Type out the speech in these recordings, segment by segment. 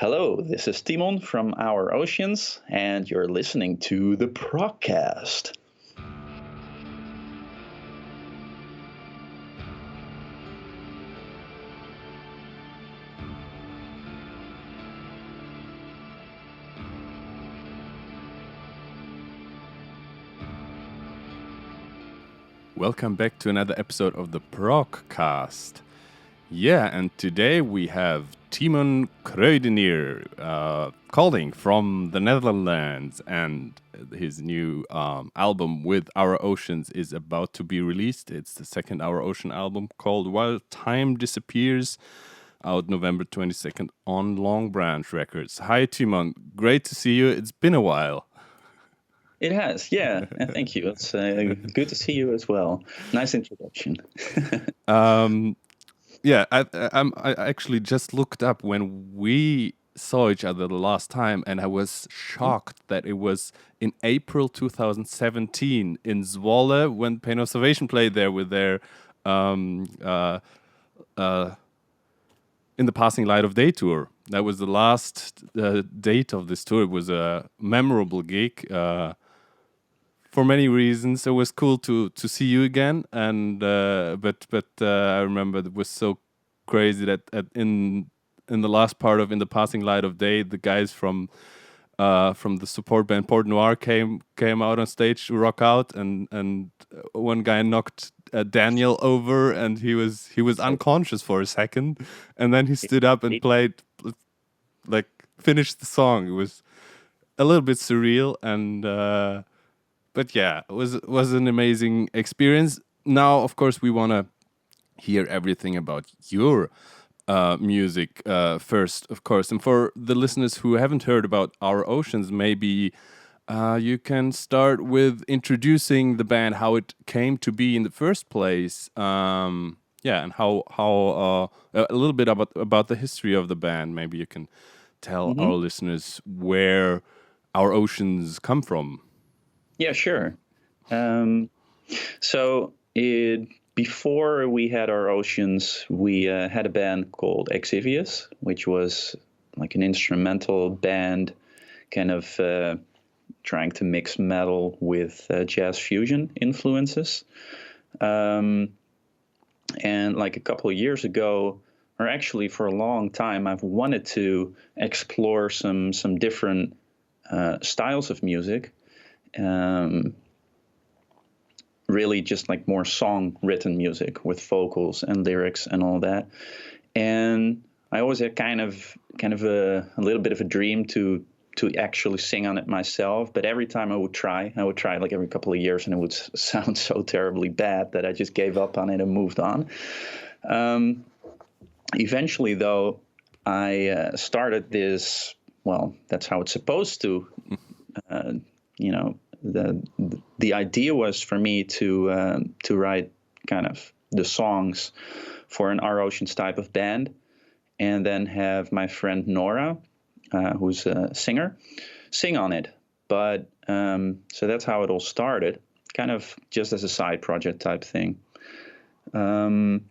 Hello, this is Tymon from Our Oceans, and you're listening to the Progcast. Welcome back to another episode of the Progcast. Yeah, and today we have Tymon Kruidenier calling from the Netherlands, and his new album with Our Oceans is about to be released. It's the second Our Ocean album called While Time Disappears, out November 22nd on Long Branch Records. Hi Tymon, great to see you. It's been a while. It has, yeah. Thank you. It's good to see you as well. Nice introduction. Yeah, I actually just looked up when we saw each other the last time, and I was shocked that it was in April 2017 in Zwolle when Pain of Salvation played there with their In the Passing Light of Day tour. That was the last date of this tour. It was a memorable gig. For many reasons, it was cool to see you again, and but I remember it was so crazy that in the last part of In the Passing Light of Day, the guys from the support band Port Noir came out on stage to rock out, and one guy knocked Daniel over, and he was unconscious for a second, and then he stood up and played, like, finished the song. It was a little bit surreal, and. But yeah, it was an amazing experience. Now, of course, we want to hear everything about your music first, of course. And for the listeners who haven't heard about Our Oceans, maybe you can start with introducing the band, how it came to be in the first place. And how a little bit about the history of the band. Maybe you can tell our listeners where Our Oceans come from. Yeah, sure. Before we had Our Oceans, we had a band called Exvius, which was like an instrumental band, kind of trying to mix metal with jazz fusion influences. And like a couple of years ago, or actually for a long time, I've wanted to explore some different styles of music. Really just like more song written music with vocals and lyrics and all that. And I always had kind of a little bit of a dream to actually sing on it myself. But every time I would try like every couple of years, and it would sound so terribly bad that I just gave up on it and moved on. Eventually though, I started this, well, that's how it's supposed to, the idea was for me to write kind of the songs for an Our Oceans type of band, and then have my friend Nora, who's a singer, sing on it. But so that's how it all started, kind of just as a side project type thing. But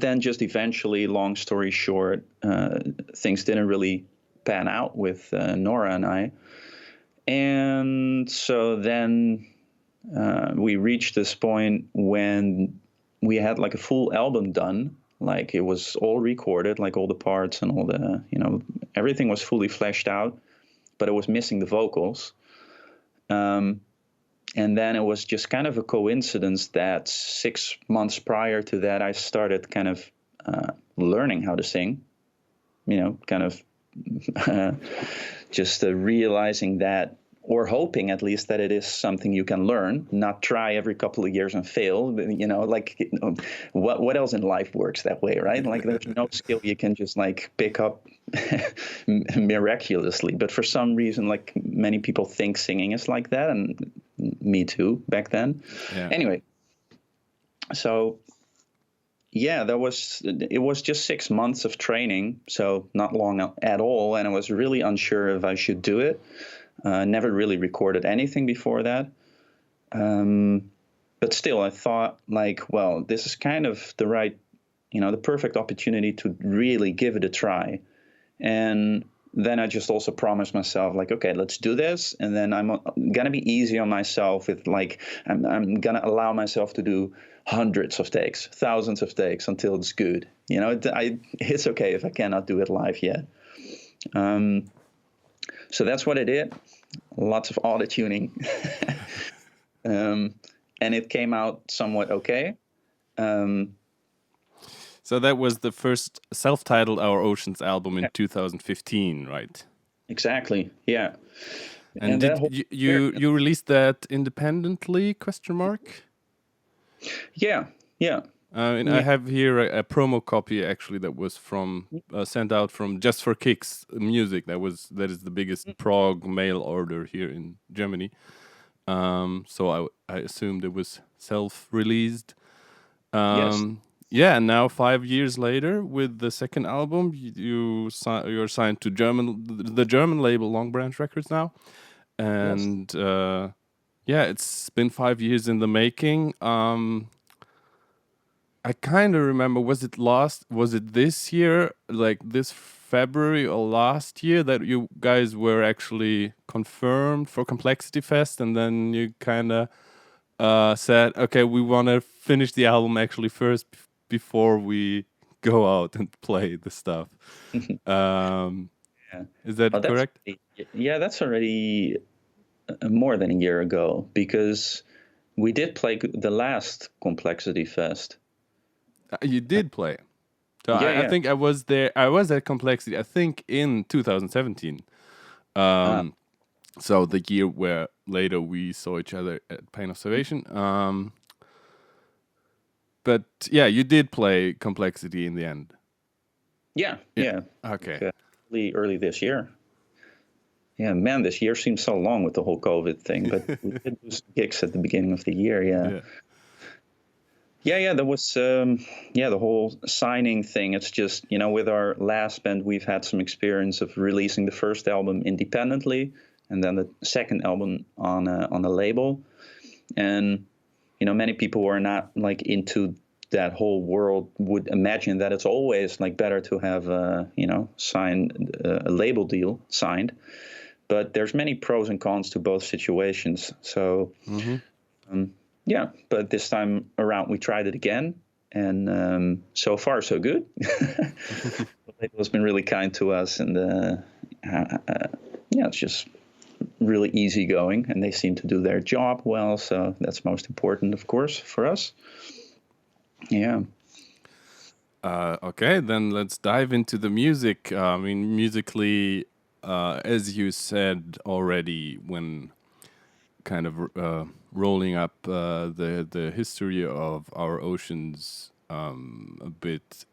then just eventually, long story short, things didn't really pan out with Nora and I. And so then we reached this point when we had like a full album done, like it was all recorded, like all the parts and all the, everything was fully fleshed out, but it was missing the vocals. And then it was just kind of a coincidence that 6 months prior to that, I started kind of learning how to sing, kind of just realizing that, or hoping at least that it is something you can learn, not try every couple of years and fail. What else in life works that way, right? Like there's no skill you can just like pick up miraculously. But for some reason, like many people think singing is like that, and me too back then. Yeah. Anyway, so yeah, it was just 6 months of training, so not long at all, and I was really unsure if I should do it. Never really recorded anything before that, but still, I thought like, well, this is kind of the right, the perfect opportunity to really give it a try, And then I just also promised myself, like, okay, let's do this. And then I'm going to be easy on myself with, like, I'm going to allow myself to do hundreds of takes, thousands of takes until it's good. You know, it's okay if I cannot do it live yet. So that's what I did. Lots of auto tuning. And it came out somewhat okay. So that was the first self-titled Our Oceans album in 2015, right? Exactly. Yeah. And did you released that independently? ? Yeah. I have here a promo copy actually that was from sent out from Just for Kicks Music. That is the biggest prog mail order here in Germany. So I assumed it was self-released. Yes. Yeah, and now 5 years later, with the second album, you're signed to the German label Long Branch Records now, and it's been 5 years in the making. I kind of remember, was it this year, like this February or last year, that you guys were actually confirmed for Complexity Fest, and then you kind of said, okay, we want to finish the album actually first before we go out and play the stuff. Is that correct? That's already more than a year ago, because we did play the last Complexity Fest. You did play. So I think I was there. I was at Complexity, I think, in 2017. So the year where later we saw each other at Pain of Salvation. But yeah, you did play Complexity in the end. Yeah. Okay. Early this year. Yeah, man, this year seems so long with the whole COVID thing. But we did do some gigs at the beginning of the year. Yeah. There was the whole signing thing. It's just, with our last band, we've had some experience of releasing the first album independently, and then the second album on a label. And many people who are not like into that whole world would imagine that it's always like better to have signed a label deal signed. But there's many pros and cons to both situations. So but this time around we tried it again, and so far so good. The label has been really kind to us, and it's just really easygoing, and they seem to do their job well, so that's most important, of course, for us. Okay, then let's dive into the music. I mean, musically, as you said already, when kind of rolling up the history of Our Oceans a bit,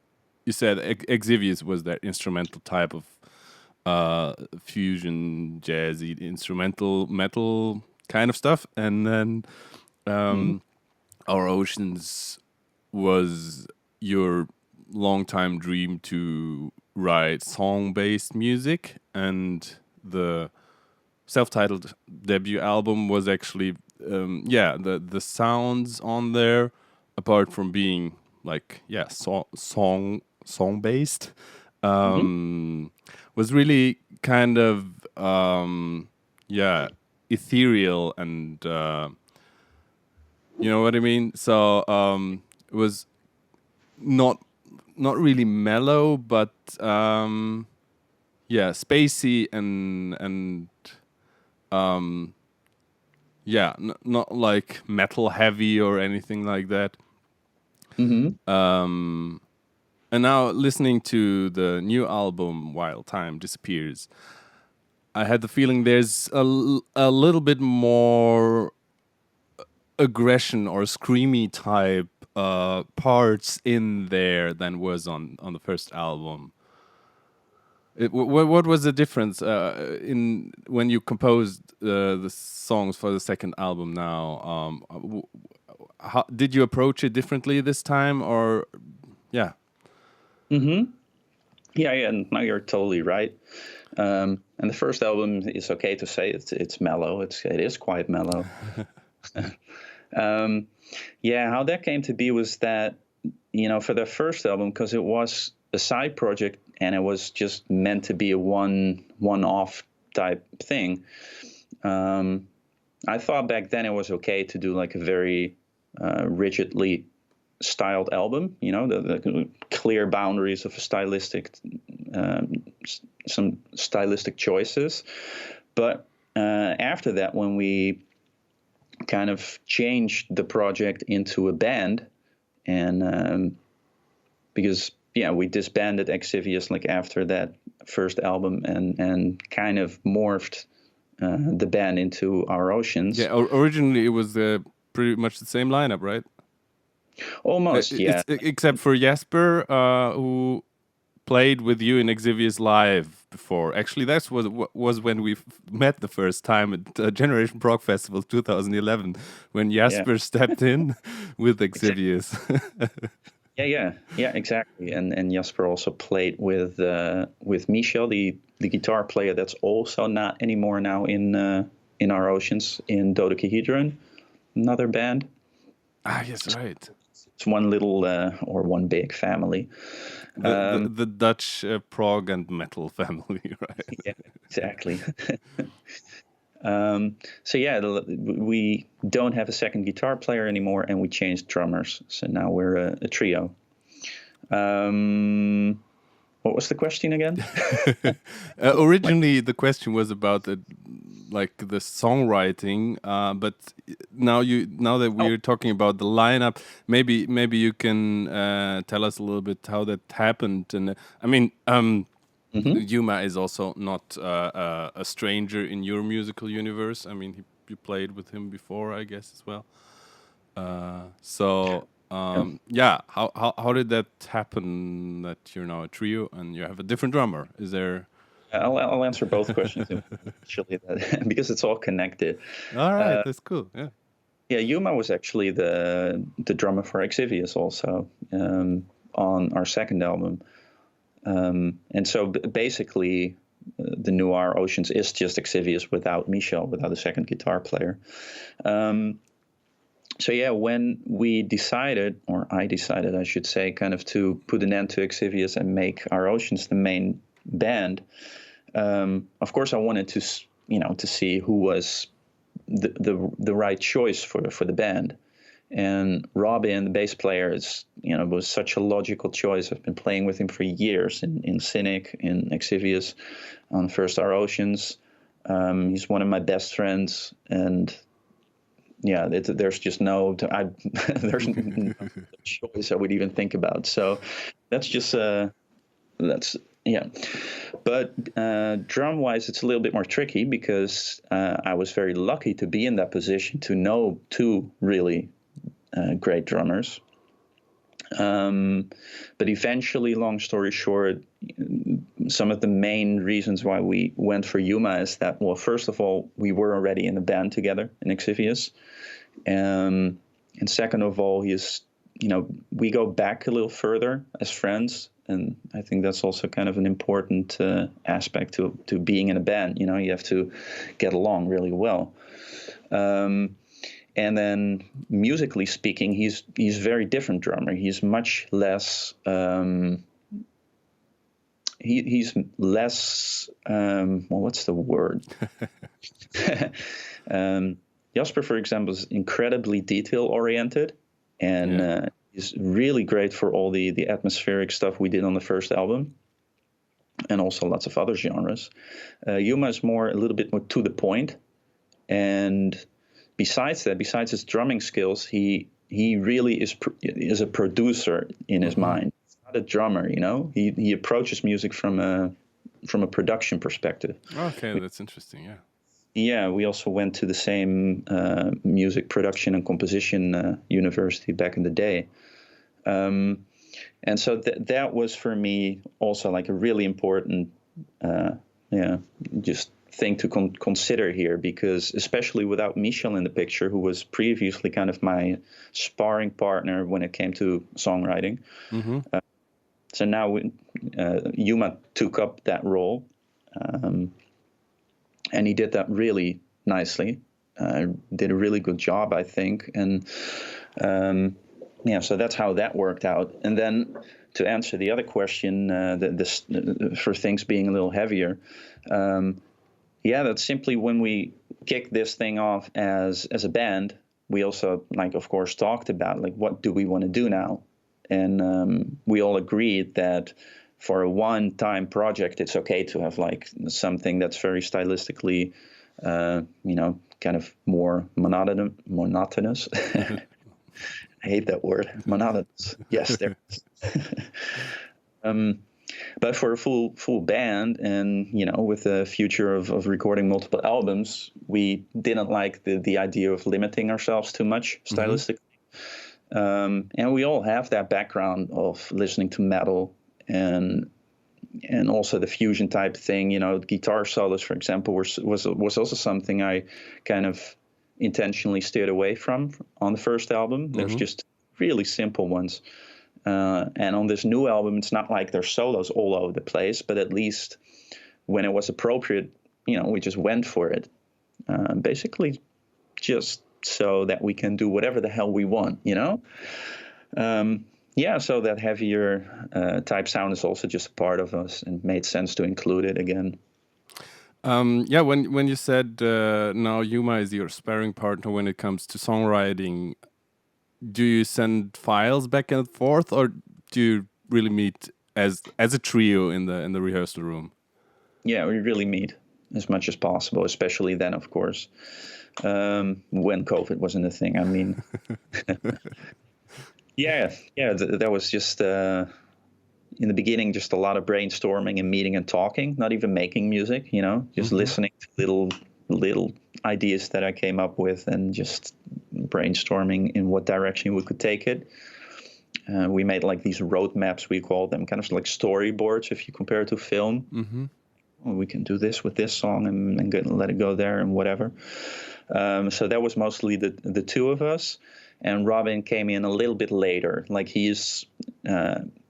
you said Exvius was that instrumental type of fusion, jazzy, instrumental, metal kind of stuff, and then Our Oceans was your long-time dream to write song-based music, and the self-titled debut album was actually the sounds on there, apart from being like song-based, was really kind of ethereal, and you know what I mean. So it was not really mellow, but spacey and not like metal heavy or anything like that. And now listening to the new album While Time Disappears, I had the feeling there's a little bit more aggression or screamy type parts in there than was on the first album. What was the difference in when you composed the songs for the second album now? How did you approach it differently this time, or yeah? No, you're totally right. And the first album is okay to say it's mellow. It is quite mellow. How that came to be was that, for the first album, because it was a side project and it was just meant to be a one-off type thing. I thought back then it was okay to do like a very rigidly styled album, the clear boundaries of a some stylistic choices. But after that, when we kind of changed the project into a band, and because we disbanded Exvius like after that first album, and kind of morphed the band into Our Oceans. Yeah, originally it was pretty much the same lineup, right? Almost, yeah. Except for Jesper, who played with you in Exvius live before. Actually, that was when we met the first time at Generation Prog Festival 2011, when Jesper stepped in with Exvius. Yeah, exactly. And Jesper also played with Michel, the guitar player that's also not anymore now in Our Oceans, in Dodecahedron, another band. Ah, yes, right. It's one little or one big family. The Dutch prog and metal family, right? Yeah, exactly. We don't have a second guitar player anymore, and we changed drummers. So now we're a trio. What was the question again? Originally, the question was about the songwriting, but now that we're talking about the lineup, maybe you can tell us a little bit how that happened. And I mean, Yuma is also not a stranger in your musical universe. I mean, you played with him before, I guess, as well. How did that happen that you're now a trio and you have a different drummer? Is there... I'll answer both questions actually, because it's all connected. All right, that's cool. Yeah, Yuma was actually the drummer for Exvius also on our second album. And so basically, the new Our Oceans is just Exvius without Michel, without a second guitar player. When we decided, or I decided, I should say, kind of to put an end to Exvius and make Our Oceans the main band, of course I wanted to see who was the right choice for the band. And Robin, the bass player, was such a logical choice. I've been playing with him for years in Cynic, in Exvius, on first Our Oceans. He's one of my best friends, and there's just no choice I would even think about. So that's just But drum-wise, it's a little bit more tricky because I was very lucky to be in that position to know two really great drummers. But eventually, long story short, some of the main reasons why we went for Yuma is that, well, first of all, we were already in a band together in Exvius. And second of all, we go back a little further as friends. And I think that's also kind of an important aspect to being in a band. You have to get along really well. And then musically speaking, he's a very different drummer. He's much less. He's less. What's the word? Jasper, for example, is incredibly detail oriented, and is really great for all the atmospheric stuff we did on the first album, and also lots of other genres. Yuma is a little bit more to the point, and besides his drumming skills, he really is a producer in his mind. He's not a drummer, He approaches music from a production perspective. Okay, that's interesting. Yeah. Yeah, we also went to the same music production and composition university back in the day. And so that was for me also like a really important just thing to consider here, because especially without Michel in the picture, who was previously kind of my sparring partner when it came to songwriting. Mm-hmm. So now Yuma took up that role. And he did that really nicely. Did a really good job, I think. And so that's how that worked out. And then to answer the other question, for things being a little heavier, that's simply when we kicked this thing off as a band. We also, like, of course, talked about, like, what do we want to do now? And we all agreed that for a one-time project, it's okay to have, like, something that's very stylistically, kind of more monotonous. I hate that word, monotonous. Yes, there is. But for a full band, and with the future of recording multiple albums, we didn't like the idea of limiting ourselves too much stylistically. And we all have that background of listening to metal and also the fusion type thing. Guitar solos, for example, was also something I kind of intentionally steered away from on the first album. There's just really simple ones. And on this new album, it's not like there's solos all over the place, but at least when it was appropriate, we just went for it. Basically just so that we can do whatever the hell we want, so that heavier type sound is also just a part of us, and made sense to include it again. When you said now Yuma is your sparring partner when it comes to songwriting, do you send files back and forth, or do you really meet as a trio in the rehearsal room? Yeah, we really meet as much as possible, especially then, of course, when COVID wasn't a thing. I mean, that was just in the beginning, just a lot of brainstorming and meeting and talking, not even making music, just listening to little ideas that I came up with and just brainstorming in what direction we could take it. We made like these roadmaps, we call them, kind of like storyboards if you compare it to film. We can do this with this song and let it go there and whatever. So that was mostly the two of us. And Robin came in a little bit later. Like he's,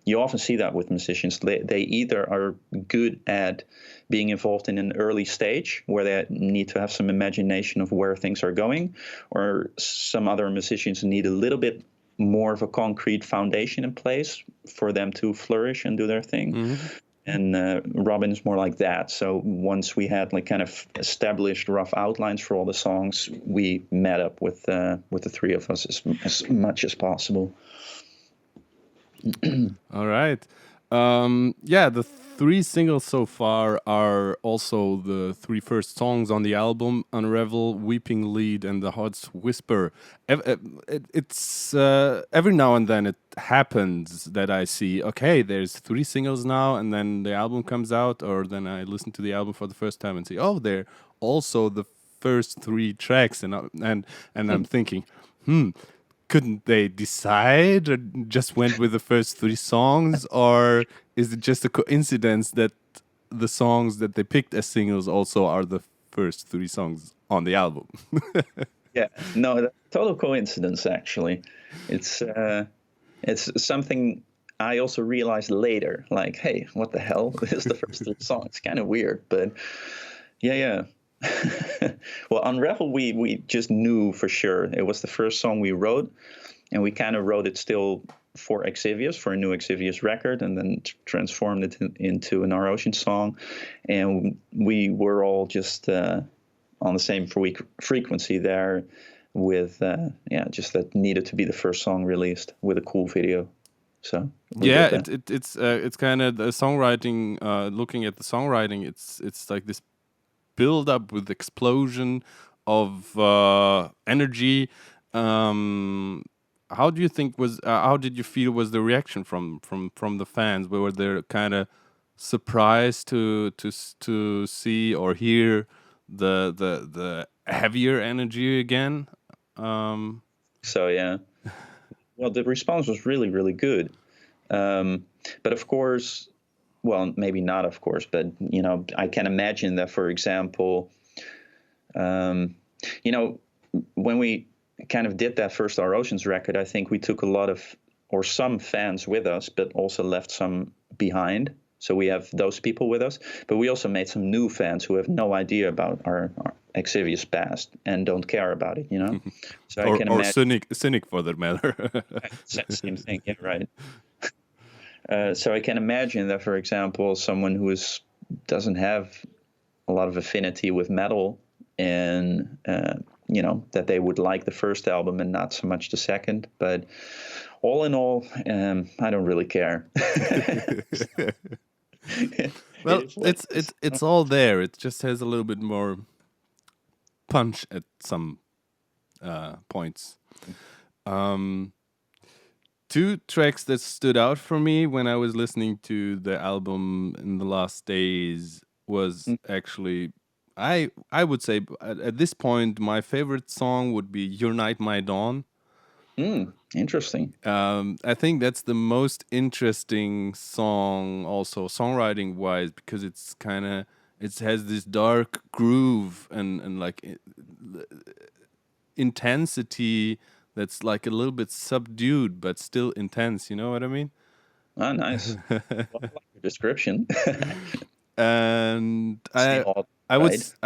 you often see that with musicians. They either are good at being involved in an early stage where they need to have some imagination of where things are going, or some other musicians need a little bit more of a concrete foundation in place for them to flourish and do their thing. And Robin is more like that. So once we had like kind of established rough outlines for all the songs, we met up with the three of us as much as possible. All right. The three singles so far are also the three first songs on the album: Unravel, Weeping Lead, and The Heart's Whisper. It's every now and then it happens that I see, okay, there's three singles now, and then the album comes out, or then I listen to the album for the first time and say, oh, they're also the first three tracks, and I'm thinking, couldn't they decide, or just went with the first three songs, or is it just a coincidence that the songs that they picked as singles also are the first three songs on the album? No, total coincidence, actually. It's something I also realized later, like, hey, what the hell is the first three songs? It's kind of weird, but yeah. Well, Unravel, we just knew for sure it was the first song we wrote, and we kind of wrote it still for Exvius, for a new Exvius record, and then transformed it into an Our Ocean song, and we were all just on the same frequency there with just that needed to be the first song released with a cool video. So it's kind of the songwriting. Looking at the songwriting, it's like this build up with explosion of energy. How do you think how did you feel was the reaction from the fans? Were they kind of surprised to see or hear the heavier energy again? So yeah, well, the response was really, really good. But of course, well, maybe not, of course, but, I can imagine that, for example, when we kind of did that first Our Oceans record, I think we took a lot of, or some fans with us, but also left some behind. So we have those people with us, but we also made some new fans who have no idea about our Exvius past and don't care about it, So I can imagine, or cynic for that matter. Same thing, yeah, right. So I can imagine that, for example, someone who doesn't have a lot of affinity with metal, and that they would like the first album and not so much the second. But all in all, I don't really care. Well, it's all there. It just has a little bit more punch at some points. Two tracks that stood out for me when I was listening to the album in the last days was actually, I would say at this point my favorite song would be "Your Night, My Dawn." Interesting. I think that's the most interesting song, also songwriting wise, because it has this dark groove and like intensity that's like a little bit subdued but still intense. You know what I mean? Oh, nice. Well, I like your description. And I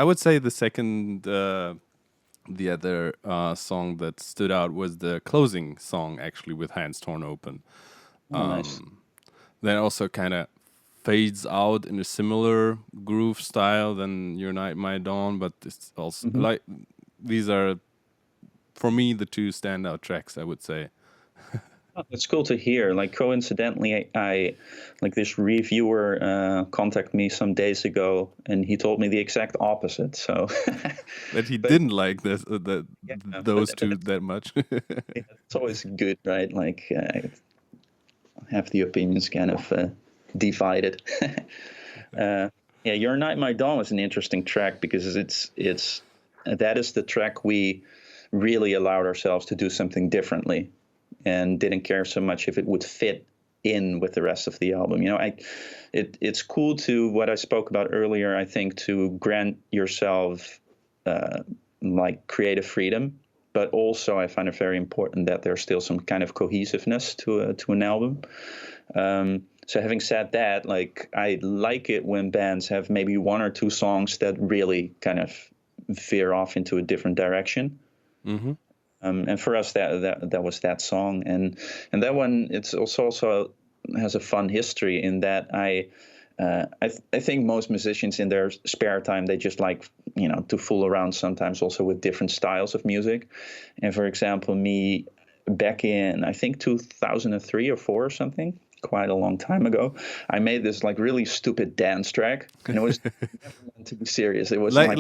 would say the second. The other song that stood out was the closing song, actually, with Hands Torn Open. Nice. That also kind of fades out in a similar groove style than Your Night, My Dawn, but it's also like these are, for me, the two standout tracks, I would say. Oh, it's cool to hear. Like, coincidentally, I like this reviewer contacted me some days ago, and he told me the exact opposite. So that he didn't like those two that much. It's always good, right? Like, have the opinions kind of divided. Your Night, My Dawn was an interesting track because that is the track we really allowed ourselves to do something differently, and didn't care so much if it would fit in with the rest of the album. It's cool to, what I spoke about earlier, I think, to grant yourself like creative freedom, but also I find it very important that there's still some kind of cohesiveness to an album. So having said that, like, I like it when bands have maybe one or two songs that really kind of veer off into a different direction. Mm-hmm. And for us, that was that song, and that one, it's also has a fun history in that I think most musicians in their spare time, they just like to fool around sometimes also with different styles of music. And for example, me back in I think 2003 or 4 or something, quite a long time ago, I made this like really stupid dance track, and it was never meant to be serious. It was like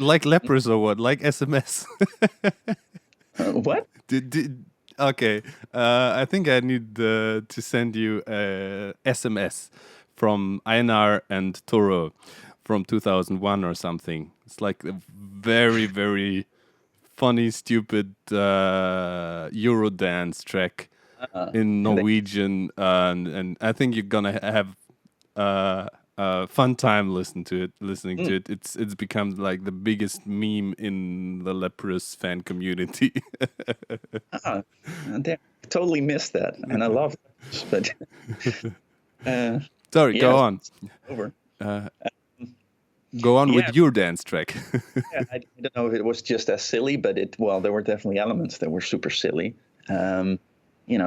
lepers or what, like SMS. What? Okay. I think I need to send you a SMS from Einar and Toro from 2001 or something. It's like a very, very funny, stupid Eurodance track in Norwegian, and I think you're gonna have a fun time listening to it. It's become like the biggest meme in the Leprous fan community. I totally missed that, and I love it. But sorry, go on. Over. Go on with your dance track. I don't know if it was just as silly, but there were definitely elements that were super silly.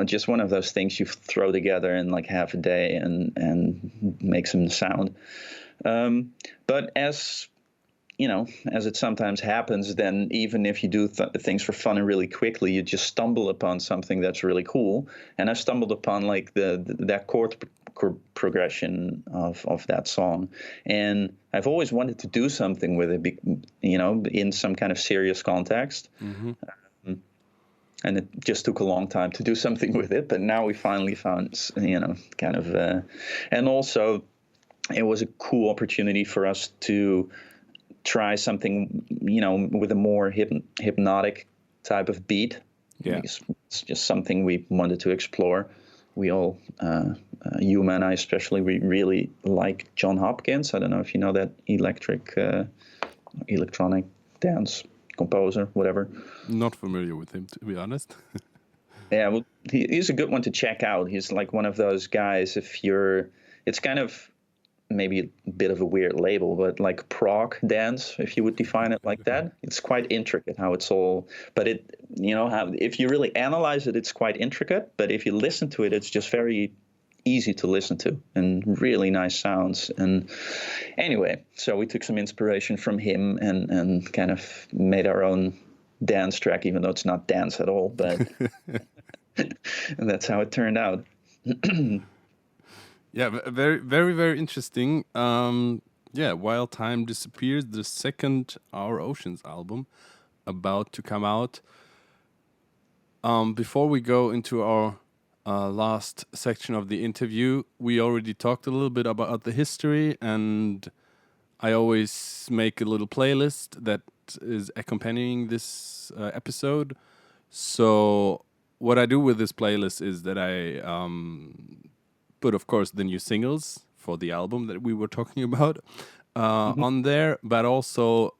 Just one of those things you throw together in like half a day and make some sound. But as it sometimes happens, then even if you do things for fun and really quickly, you just stumble upon something that's really cool. And I stumbled upon like that chord progression of that song, and I've always wanted to do something with it, in some kind of serious context. Mm-hmm. And it just took a long time to do something with it, but now we finally found, kind of, and also it was a cool opportunity for us to try something, with a more hypnotic type of beat. Yeah. It's just something we wanted to explore. We all, Yuma and I especially, we really like John Hopkins. I don't know if you know that electronic dance composer, whatever. Not familiar with him, to be honest. Yeah, well, he's a good one to check out. He's like one of those guys, it's kind of maybe a bit of a weird label, but like prog dance, if you would define it like that. It's quite intricate how it's all, but if you really analyze it, it's quite intricate, but if you listen to it, it's just very easy to listen to and really nice sounds. And anyway, so we took some inspiration from him and kind of made our own dance track, even though it's not dance at all, but and that's how it turned out. Yeah, very, very, very interesting. While Time Disappears, the second Our Oceans album, about to come out. Before we go into our last section of the interview, we already talked a little bit about the history, and I always make a little playlist that is accompanying this episode. So what I do with this playlist is that I put, of course, the new singles for the album that we were talking about on there, but also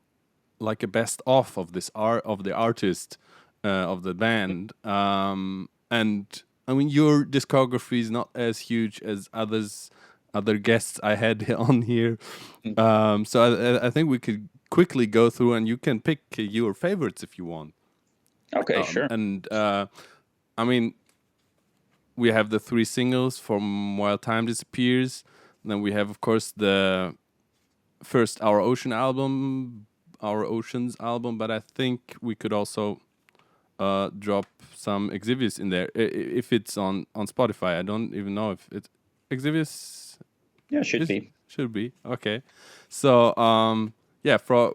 like a best of this of the artist of the band. And I mean, your discography is not as huge as other guests I had on here. So I think we could quickly go through, and you can pick your favorites if you want. Okay, sure. And I mean, we have the 3 singles from While Time Disappears. Then we have, of course, the first Our Oceans album, but I think we could also drop some Exvius in there if it's on Spotify. I don't even know if it's Exvius. Yeah, should be okay. So for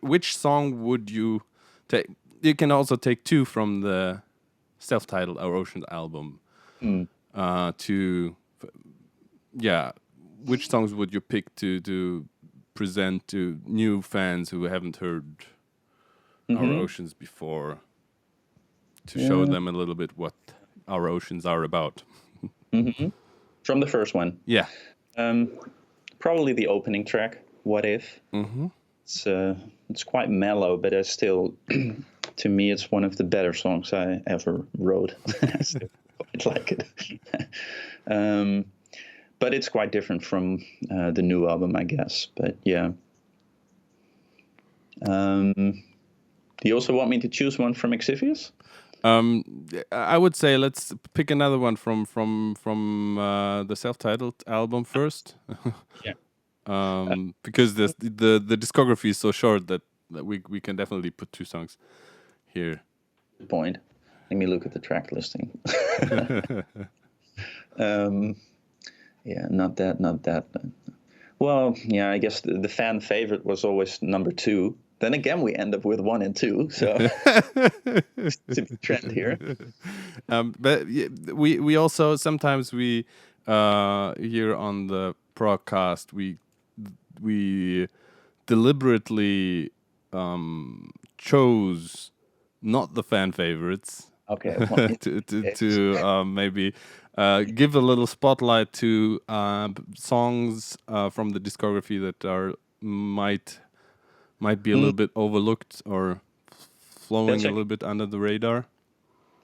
which song would you take? You can also take 2 from the self-titled Our Oceans album. Which songs would you pick to present to new fans who haven't heard Our Oceans before, to show them a little bit what Our Oceans are about? From the first one? Yeah. Probably the opening track, What If? It's quite mellow, but it's still, to me, it's one of the better songs I ever wrote. I still quite like it. But it's quite different from the new album, I guess. But yeah. Do you also want me to choose one from Exvius? I would say let's pick another one from the self-titled album first. Yeah. Because the discography is so short that we can definitely put 2 songs here. Good point. Let me look at the track listing. Yeah, not that. Well, yeah, I guess the fan favorite was always number 2. Then again, we end up with 1 and 2, so it's a trend here. But we also sometimes we here on the Progcast we deliberately chose not the fan favorites. Okay. to maybe give a little spotlight to songs from the discography that might be a little bit overlooked or flowing a little bit under the radar.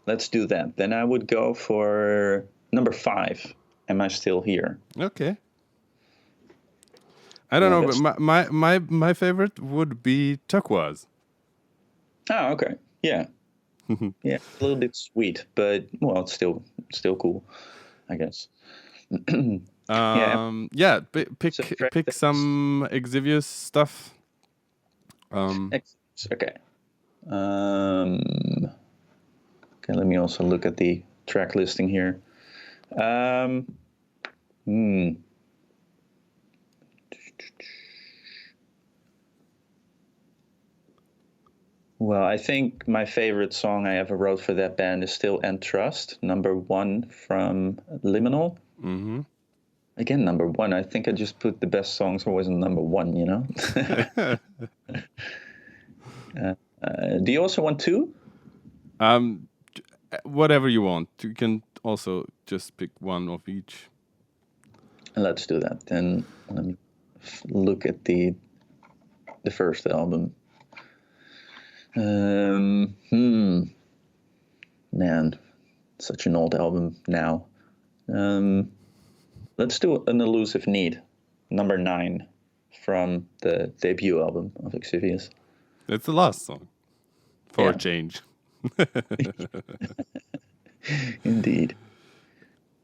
Let's do that. Then I would go for number 5. Am I Still Here? Okay. I don't know, but my favorite would be Turquoise. Oh, okay. Yeah. Yeah, a little bit sweet, but well, it's still cool, I guess. Pick some Exvius stuff. Okay. Okay, let me also look at the track listing here. Well, I think my favorite song I ever wrote for that band is still And Trust, number 1 from Liminal. Again, number 1. I think I just put the best songs always on number 1, you know? Do you also want 2? Whatever you want. You can also just pick 1 of each. Let's do that. Then let me look at the first album. Man, such an old album now. Let's do An Elusive Need, number 9 from the debut album of Exvius. It's the last song for a change. Indeed.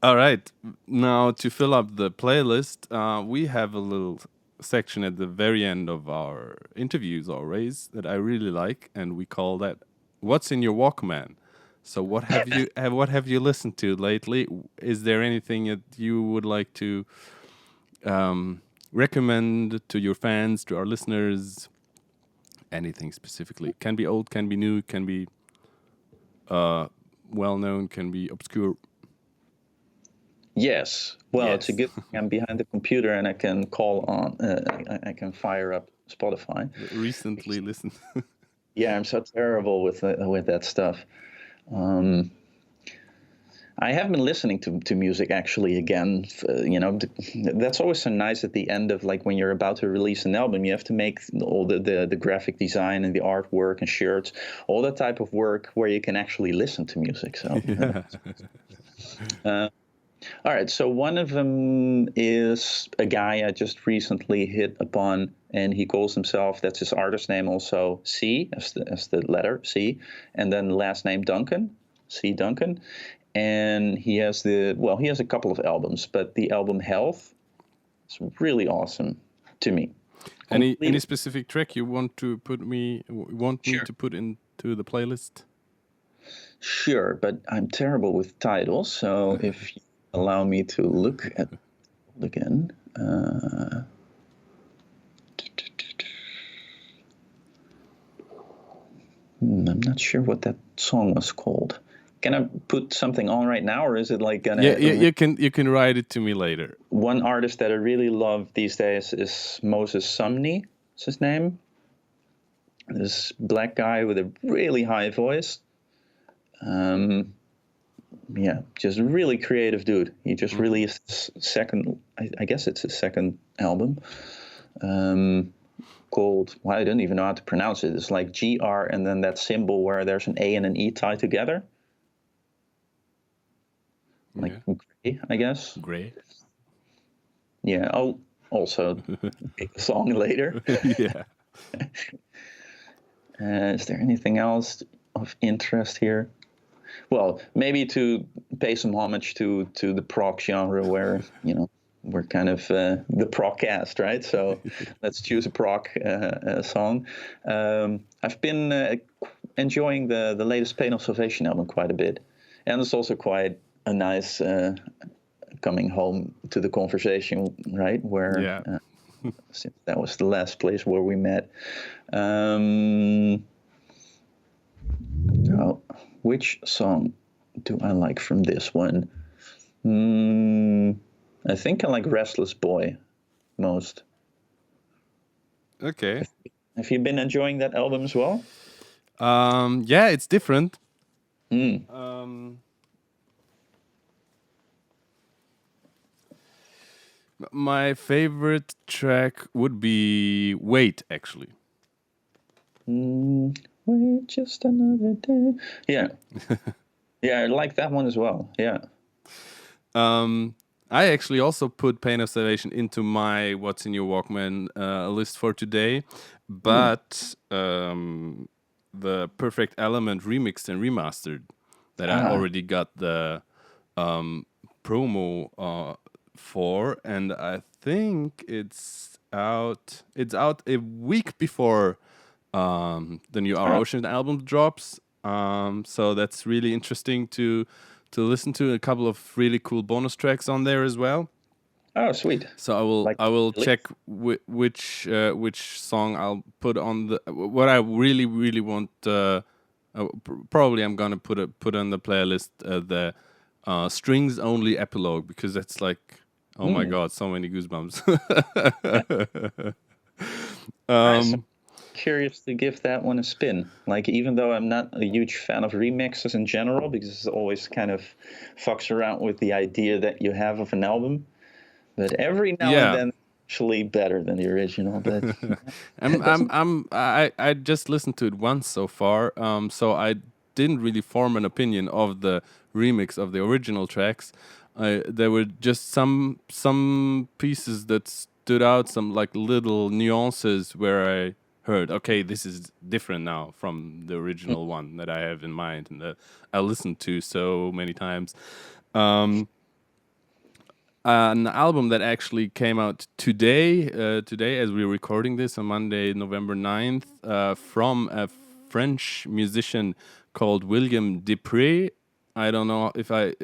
All right. Now, to fill up the playlist, we have a little section at the very end of our interviews always that I really like, and we call that "What's in Your Walkman." So, what have you listened to lately? Is there anything that you would like to recommend to your fans, to our listeners? Anything specifically? Can be old, can be new, can be well known, can be obscure. Yes. Well, it's a Yes. good thing I'm behind the computer and I can call on, I can fire up Spotify. Recently listened. Yeah, I'm so terrible with that stuff. I have been listening to music actually again. That's always so nice at the end of like when you're about to release an album. You have to make all the graphic design and the artwork and shirts, all that type of work where you can actually listen to music. So, all right. So one of them is a guy I just recently hit upon, and he calls himself, that's his artist name also, C as the letter C, and then the last name Duncan, C Duncan. And he has a couple of albums, but the album Health is really awesome to me. Any specific track you want me Sure. to put into the playlist? Sure, but I'm terrible with titles, so if you allow me to look at it again. I'm not sure what that song was called. Can I put something on right now, or is it like gonna? Yeah, you can write it to me later. One artist that I really love these days is Moses Sumney. Is his name? This black guy with a really high voice. Yeah, just really creative dude. He just released his second. I guess it's his second album. Called, well, I don't even know how to pronounce it. It's like GR and then that symbol where there's an A and an E tied together. Like gray, I guess. Gray. Yeah, I'll also make a song later. Yeah. Is there anything else of interest here? Well, maybe to pay some homage to the prog genre where, we're kind of the Progcast, right? So let's choose a prog song. I've been enjoying the latest Pain of Salvation album quite a bit. And it's also quite a nice coming home to the conversation, right? Where since that was the last place where we met. Which song do I like from this one? I think I like Restless Boy most. Okay. Have you been enjoying that album as well? Yeah, it's different. My favorite track would be Wait, actually. Wait just another day. Yeah. Yeah, I like that one as well. Yeah. I actually also put Pain of Salvation into my What's in Your Walkman list for today, but the Perfect Element remixed and remastered that I already got the promo for, and I think it's out. It's out a week before the new Our Ocean album drops. So that's really interesting to listen to. A couple of really cool bonus tracks on there as well. Oh, sweet. So I will check which song I'll put on the. What I really want. Probably I'm gonna put on the playlist the strings only epilogue, because that's like, oh my god, so many goosebumps. Nice. Curious to give that one a spin. Like, even though I'm not a huge fan of remixes in general, because it always kind of fucks around with the idea that you have of an album, but every now and then actually better than the original. But I just listened to it once so far, so I didn't really form an opinion of the remix of the original tracks. There were just some pieces that stood out, some like little nuances where I heard, okay, this is different now from the original one that I have in mind and that I listened to so many times. an album that actually came out today, as we're recording this on Monday, November 9th, from a French musician called William Desprez. I don't know if I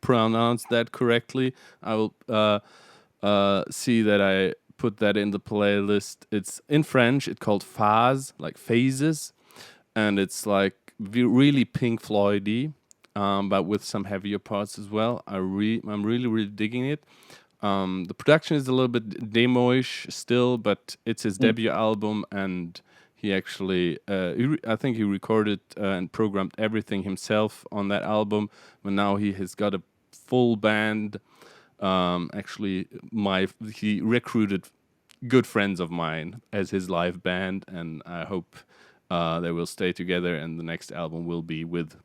pronounced that correctly. I will see that I put that in the playlist. It's in French. It's called Phase, like phases, and it's like really Pink Floyd-y, but with some heavier parts as well. I'm really digging it. The production is a little bit demo-ish still, but it's his debut album, and he actually, I think he recorded and programmed everything himself on that album. But now he has got a full band. Actually, he recruited good friends of mine as his live band, and I hope they will stay together. And the next album will be with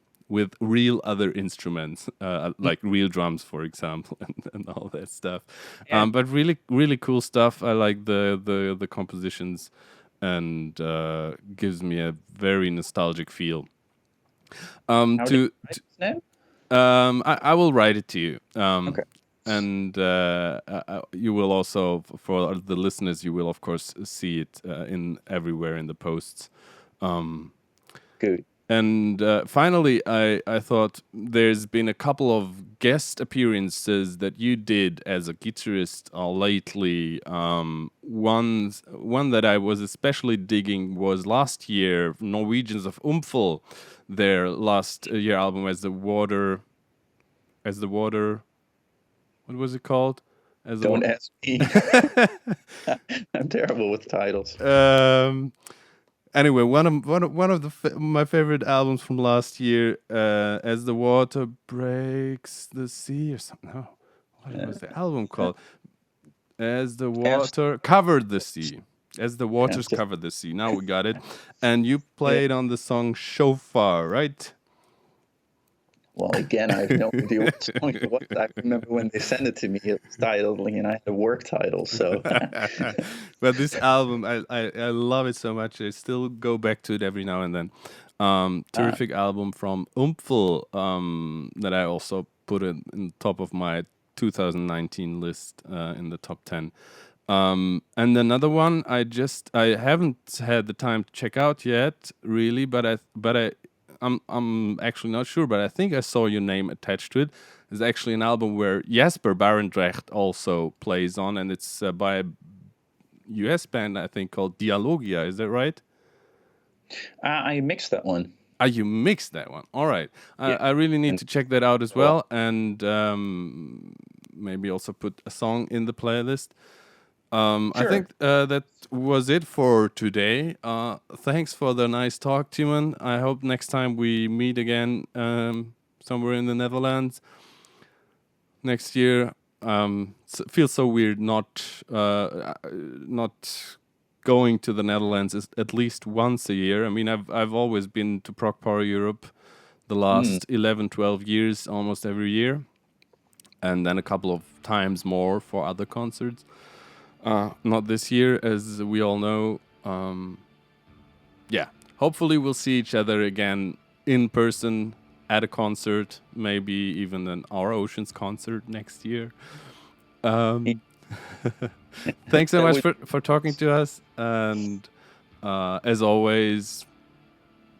real other instruments, like real drums, for example, and all that stuff. Yeah. But really cool stuff. I like the compositions, and gives me a very nostalgic feel. I will write it to you. Okay. And you will also, for the listeners, you will of course see it everywhere in the posts. Good. And finally, I thought there's been a couple of guest appearances that you did as a guitarist lately. One that I was especially digging was last year, Norwegians of Umpfel, their last year album, As the Water. What was it called? Don't ask me. I'm terrible with titles. Anyway, one of my favorite albums from last year, As the Water Breaks the Sea, or something. No, what was the album called? As the Water Covered the Sea. As the Waters Covered the Sea. Now we got it. And you played on the song Shofar, right? Well, again, I have no idea what song it was. I remember when they sent it to me, it was titled, and I had a work title. So, but this album, I love it so much. I still go back to it every now and then. Terrific album from Umpfel, that I also put in the top of my 2019 list, in the top 10. And another one I haven't had the time to check out yet, really, but I'm actually not sure, but I think I saw your name attached to it. It's actually an album where Jesper Barendrecht also plays on, and it's by a US band, I think, called Dialogia. Is that right? I mixed that one. You mixed that one. All right. I really need to check that out as well, and maybe also put a song in the playlist. Sure. I think that was it for today. Thanks for the nice talk, Tymon. I hope next time we meet again somewhere in the Netherlands next year. Feels so weird not going to the Netherlands at least once a year. I mean, I've always been to Prog Power Europe the last 11, 12 years, almost every year, and then a couple of times more for other concerts. Not this year, as we all know. Hopefully we'll see each other again in person at a concert, maybe even an Our Oceans concert next year. Thanks so much for talking to us, and as always,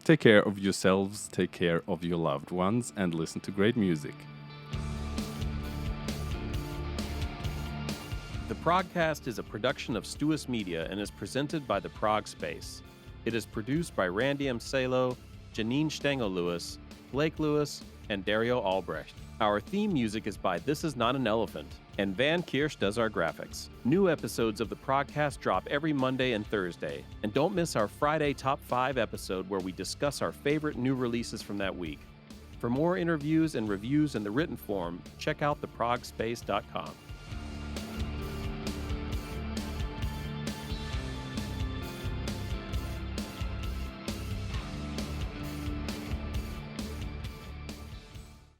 take care of yourselves, take care of your loved ones, and listen to great music. The Progcast is a production of Stuus Media and is presented by the Prog Space. It is produced by Randy M. Salo, Janine Stengel-Lewis, Blake Lewis, and Dario Albrecht. Our theme music is by This Is Not an Elephant, and Van Kirsch does our graphics. New episodes of the Progcast drop every Monday and Thursday. And don't miss our Friday Top 5 episode where we discuss our favorite new releases from that week. For more interviews and reviews in the written form, check out theprogspace.com.